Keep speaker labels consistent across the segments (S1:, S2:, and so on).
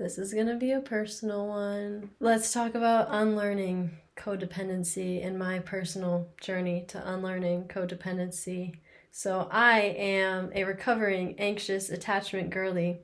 S1: This is gonna be a personal one. Let's talk about unlearning codependency and my personal journey to unlearning codependency. So I am a recovering anxious attachment girly.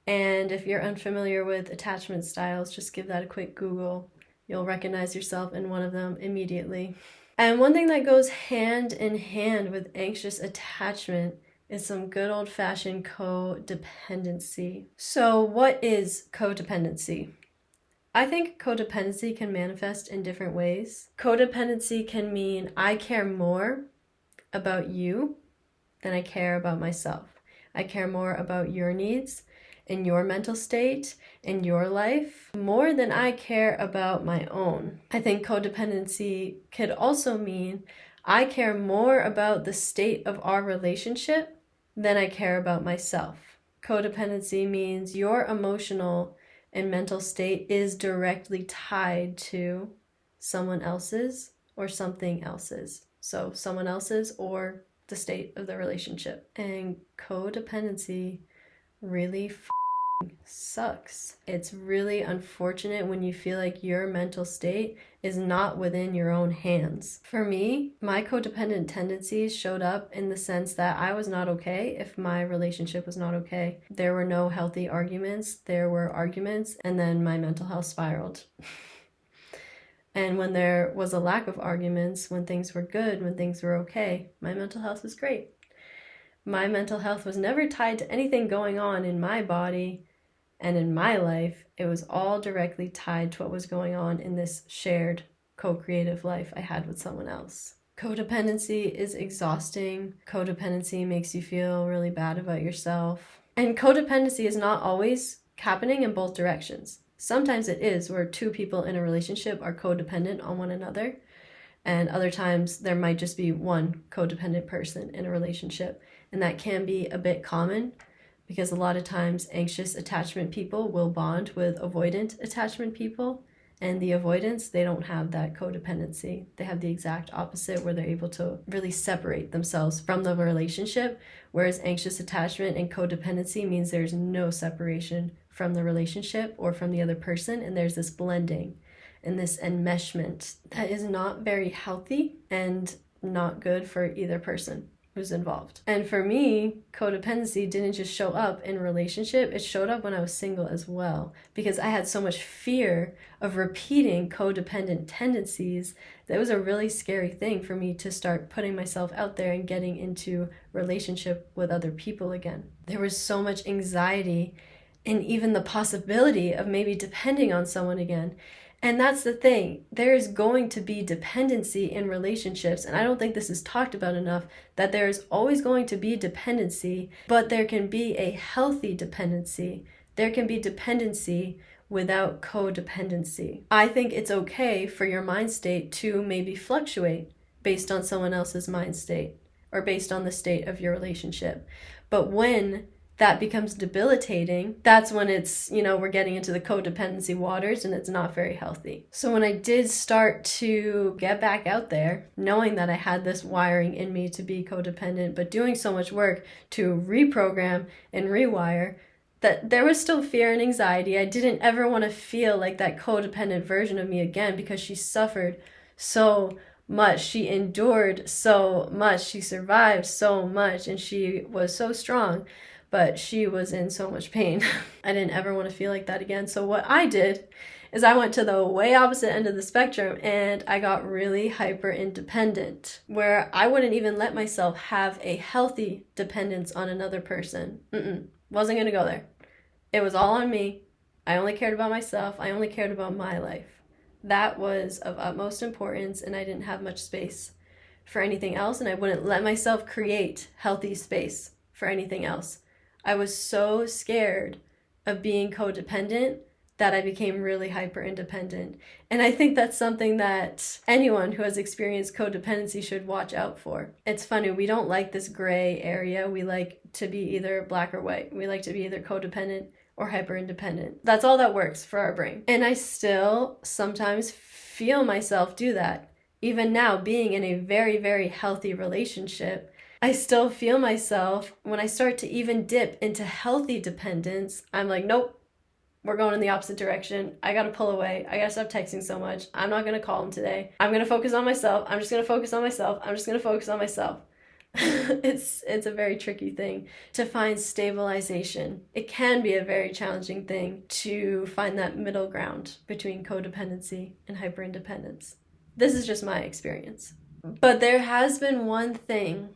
S1: And if you're unfamiliar with attachment styles, just give that a quick Google. You'll recognize yourself in one of them immediately. And one thing that goes hand in hand with anxious attachment is some good old-fashioned codependency. So what is codependency? I think codependency can manifest in different ways. Codependency can mean I care more about you than I care about myself. I care more about your needs and your mental state in your life more than I care about my own. I think codependency could also mean I care more about the state of our relationship than I care about myself. Codependency means your emotional and mental state is directly tied to someone else's or something else's. So someone else's or the state of the relationship. And codependency really sucks. It's really unfortunate when you feel like your mental state is not within your own hands. For me, my codependent tendencies showed up in the sense that I was not okay if my relationship was not okay. There were no healthy arguments. There were arguments, and then my mental health spiraled. And when there was a lack of arguments, when things were good, when things were okay, my mental health was great. My mental health was never tied to anything going on in my body and in my life. It was all directly tied to what was going on in this shared co-creative life I had with someone else. Codependency is exhausting. Codependency makes you feel really bad about yourself. And codependency is not always happening in both directions. Sometimes it is where two people in a relationship are codependent on one another. And other times there might just be one codependent person in a relationship. And that can be a bit common because a lot of times anxious attachment people will bond with avoidant attachment people. And the avoidants, they don't have that codependency. They have the exact opposite where they're able to really separate themselves from the relationship. Whereas anxious attachment and codependency means there's no separation from the relationship or from the other person. And there's this blending and this enmeshment that is not very healthy and not good for either person who's involved. And for me, codependency didn't just show up in a relationship, it showed up when I was single as well, because I had so much fear of repeating codependent tendencies that it was a really scary thing for me to start putting myself out there and getting into relationship with other people again. There was so much anxiety and even the possibility of maybe depending on someone again. And that's the thing, there is going to be dependency in relationships, and I don't think this is talked about enough, that there is always going to be dependency, but there can be a healthy dependency. There can be dependency without codependency. I think it's okay for your mind state to maybe fluctuate based on someone else's mind state or based on the state of your relationship. But when that becomes debilitating, that's when it's, we're getting into the codependency waters and it's not very healthy. So when I did start to get back out there, knowing that I had this wiring in me to be codependent, but doing so much work to reprogram and rewire, that there was still fear and anxiety. I didn't ever want to feel like that codependent version of me again because she suffered so much. She endured so much. She survived so much and she was so strong. But she was in so much pain. I didn't ever want to feel like that again. So what I did is I went to the way opposite end of the spectrum and I got really hyper independent, where I wouldn't even let myself have a healthy dependence on another person. Wasn't going to go there. It was all on me. I only cared about myself. I only cared about my life. That was of utmost importance, and I didn't have much space for anything else, and I wouldn't let myself create healthy space for anything else. I was so scared of being codependent that I became really hyper independent. And I think that's something that anyone who has experienced codependency should watch out for. It's funny, we don't like this gray area. We like to be either black or white. We like to be either codependent or hyper independent. That's all that works for our brain. And I still sometimes feel myself do that. Even now, being in a very, very healthy relationship, I still feel myself, when I start to even dip into healthy dependence, I'm like, nope, we're going in the opposite direction. I gotta pull away. I gotta stop texting so much. I'm not gonna call him today. I'm gonna focus on myself. I'm just gonna focus on myself. I'm just gonna focus on myself. It's a very tricky thing to find stabilization. It can be a very challenging thing to find that middle ground between codependency and hyperindependence. This is just my experience. But there has been one thing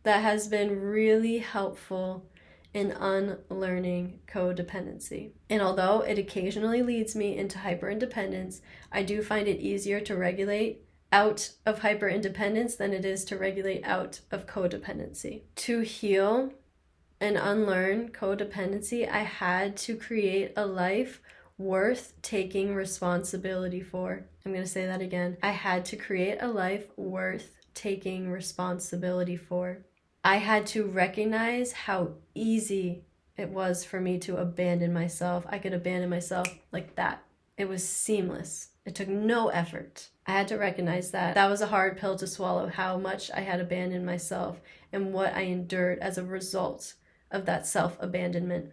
S1: that has been really helpful in unlearning codependency. And although it occasionally leads me into hyperindependence, I do find it easier to regulate out of hyperindependence than it is to regulate out of codependency. To heal and unlearn codependency, I had to create a life worth taking responsibility for. I'm going to say that again. I had to create a life worth taking responsibility for. I had to recognize how easy it was for me to abandon myself. I could abandon myself like that. It was seamless. It took no effort. I had to recognize that. That was a hard pill to swallow, how much I had abandoned myself and what I endured as a result of that self-abandonment,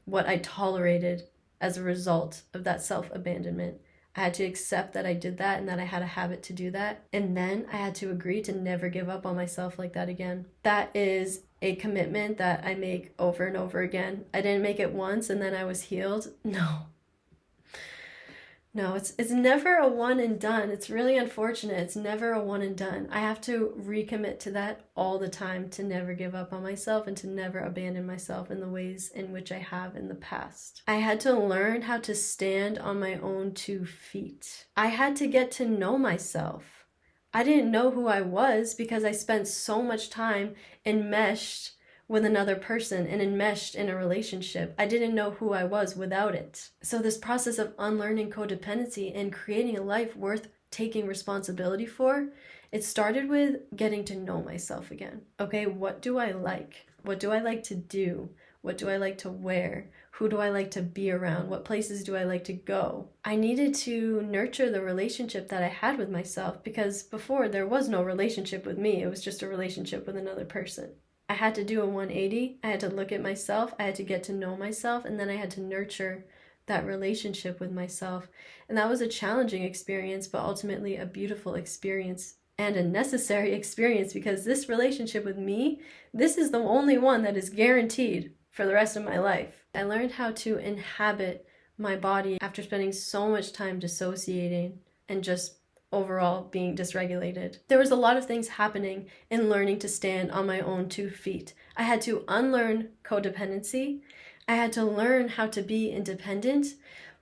S1: what I tolerated as a result of that self-abandonment. I had to accept that I did that and that I had a habit to do that. And then I had to agree to never give up on myself like that again. That is a commitment that I make over and over again. I didn't make it once and then I was healed. No, it's never a one and done. It's really unfortunate. It's never a one and done. I have to recommit to that all the time, to never give up on myself and to never abandon myself in the ways in which I have in the past. I had to learn how to stand on my own 2 feet. I had to get to know myself. I didn't know who I was because I spent so much time enmeshed with another person and enmeshed in a relationship. I didn't know who I was without it. So this process of unlearning codependency and creating a life worth taking responsibility for, it started with getting to know myself again. Okay, what do I like? What do I like to do? What do I like to wear? Who do I like to be around? What places do I like to go? I needed to nurture the relationship that I had with myself because before there was no relationship with me. It was just a relationship with another person. I had to do a 180. I had to look at myself. I had to get to know myself. And then I had to nurture that relationship with myself. And that was a challenging experience, but ultimately a beautiful experience and a necessary experience because this relationship with me, this is the only one that is guaranteed for the rest of my life. I learned how to inhabit my body after spending so much time dissociating and just overall being dysregulated. There was a lot of things happening in learning to stand on my own 2 feet. I had to unlearn codependency. I had to learn how to be independent,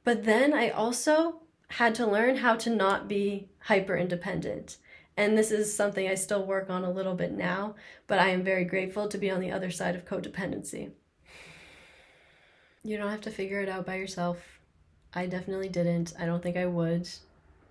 S1: but then I also had to learn how to not be hyper independent. And this is something I still work on a little bit now, but I am very grateful to be on the other side of codependency. You don't have to figure it out by yourself. I definitely didn't. I don't think I would.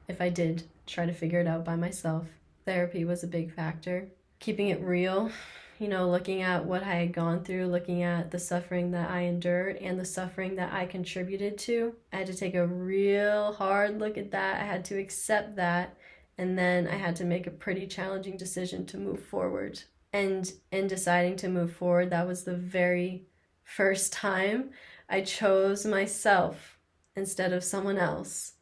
S1: If I did try to figure it out by myself. Therapy was a big factor. Keeping it real, looking at what I had gone through, looking at the suffering that I endured and the suffering that I contributed to. I had to take a real hard look at that. I had to accept that. And then I had to make a pretty challenging decision to move forward. And in deciding to move forward, that was the very first time I chose myself instead of someone else.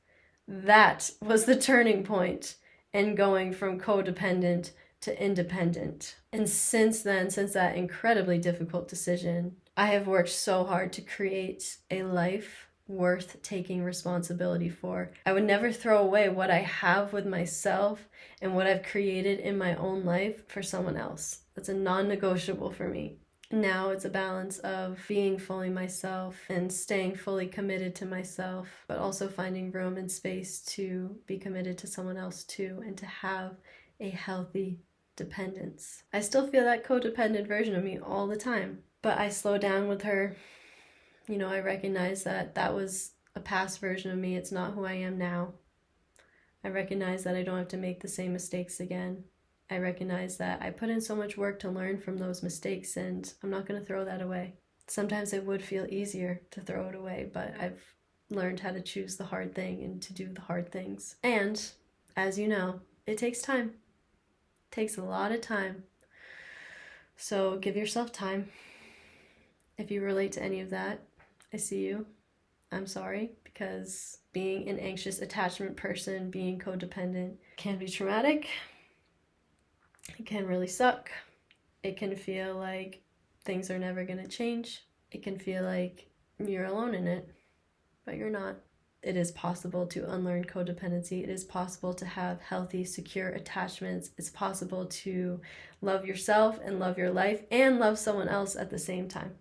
S1: That was the turning point in going from codependent to independent. And since then, since that incredibly difficult decision, I have worked so hard to create a life worth taking responsibility for. I would never throw away what I have with myself and what I've created in my own life for someone else. That's a non-negotiable for me. Now it's a balance of being fully myself and staying fully committed to myself, but also finding room and space to be committed to someone else too and to have a healthy dependence. I still feel that codependent version of me all the time, but I slow down with her. I recognize that that was a past version of me. It's not who I am now. I recognize that I don't have to make the same mistakes again. I recognize that I put in so much work to learn from those mistakes and I'm not going to throw that away. Sometimes it would feel easier to throw it away, but I've learned how to choose the hard thing and to do the hard things. And as you know, it takes time. It takes a lot of time. So give yourself time. If you relate to any of that, I see you. I'm sorry, because being an anxious attachment person, being codependent, can be traumatic. It can really suck. It can feel like things are never going to change. It can feel like you're alone in it, but you're not. It is possible to unlearn codependency. It is possible to have healthy, secure attachments. It's possible to love yourself and love your life and love someone else at the same time.